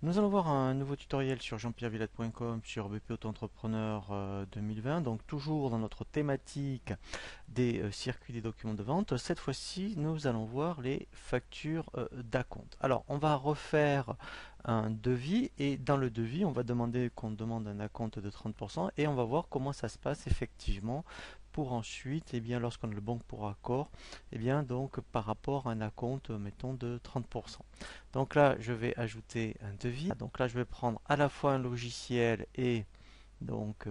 Nous allons voir un nouveau tutoriel sur jean-pierre-villette.com sur BP Auto-entrepreneur 2020, donc toujours dans notre thématique des circuits des documents de vente. Cette fois-ci, nous allons voir les factures d'acompte. Alors, on va refaire un devis et dans le devis, on va demander qu'on demande un acompte de 30% et on va voir comment ça se passe effectivement pour ensuite, eh bien, lorsqu'on a le bon pour accord, eh bien, donc par rapport à un acompte, mettons, de 30%. Donc là, je vais ajouter un devis. Donc là, je vais prendre à la fois un logiciel et donc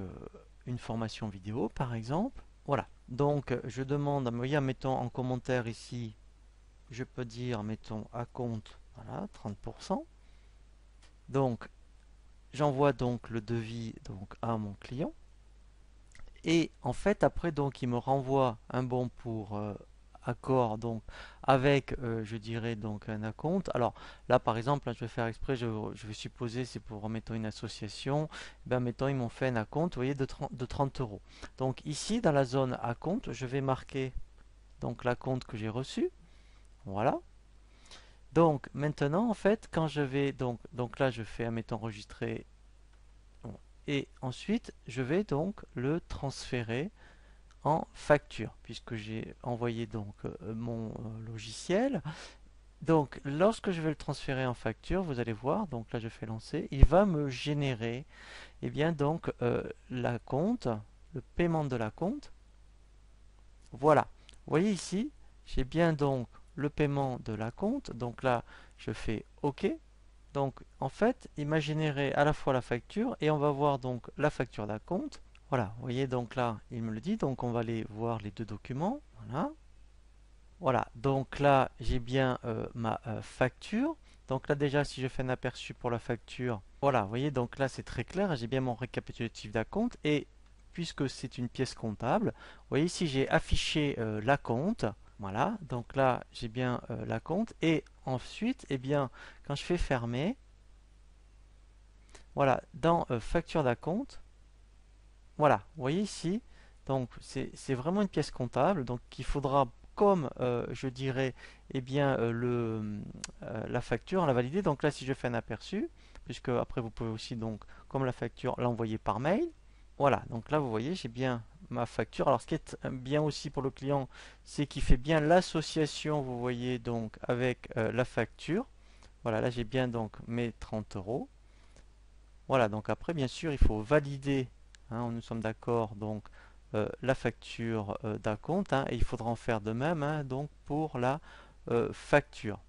une formation vidéo, par exemple. Voilà. Donc, je demande, vous voyez, mettons en commentaire ici, je peux dire, mettons, à compte, voilà, 30%. Donc, j'envoie donc le devis donc à mon client. Et en fait, après, donc, il me renvoie un bon pour accord, donc, avec, je dirais, donc, un acompte. Alors, là, par exemple, là, je vais faire exprès, je vais supposer, c'est pour, mettons, une association. Ben, mettons, ils m'ont fait un acompte, vous voyez, de 30 euros. Donc, ici, dans la zone acompte, je vais marquer, donc, l'acompte que j'ai reçu. Voilà. Donc, maintenant, en fait, quand je vais, donc là, je fais, mettons, enregistrer. Bon. Et ensuite, je vais donc le transférer en facture, puisque j'ai envoyé donc mon logiciel. Donc, lorsque je vais le transférer en facture, vous allez voir, donc là je fais lancer, il va me générer, eh bien donc la compte, le paiement de la compte. Voilà. Vous voyez ici, j'ai bien donc le paiement de la compte. Donc là, je fais OK. Donc en fait, il m'a généré à la fois la facture et on va voir donc la facture d'acompte. Voilà, vous voyez donc là, il me le dit, donc on va aller voir les deux documents. Voilà, voilà. Donc là, j'ai bien ma facture. Donc là déjà, si je fais un aperçu pour la facture, voilà, vous voyez, donc là c'est très clair, j'ai bien mon récapitulatif d'acompte et puisque c'est une pièce comptable, vous voyez ici j'ai affiché l'acompte. Voilà, donc là j'ai bien l'acompte et ensuite, eh bien, quand je fais fermer, voilà, dans facture d'acompte, voilà, vous voyez ici, donc c'est vraiment une pièce comptable, donc il faudra, comme je dirais, eh bien la facture, la valider. Donc là, si je fais un aperçu, puisque après vous pouvez aussi donc, comme la facture, l'envoyer par mail. Voilà, donc là vous voyez, j'ai bien ma facture. Alors ce qui est bien aussi pour le client, c'est qu'il fait bien l'association, vous voyez donc avec la facture. Voilà, là j'ai bien donc mes 30 euros. Voilà, donc après, bien sûr, il faut valider, hein, nous sommes d'accord, donc la facture d'acompte, hein, et il faudra en faire de même, hein, donc pour la facture.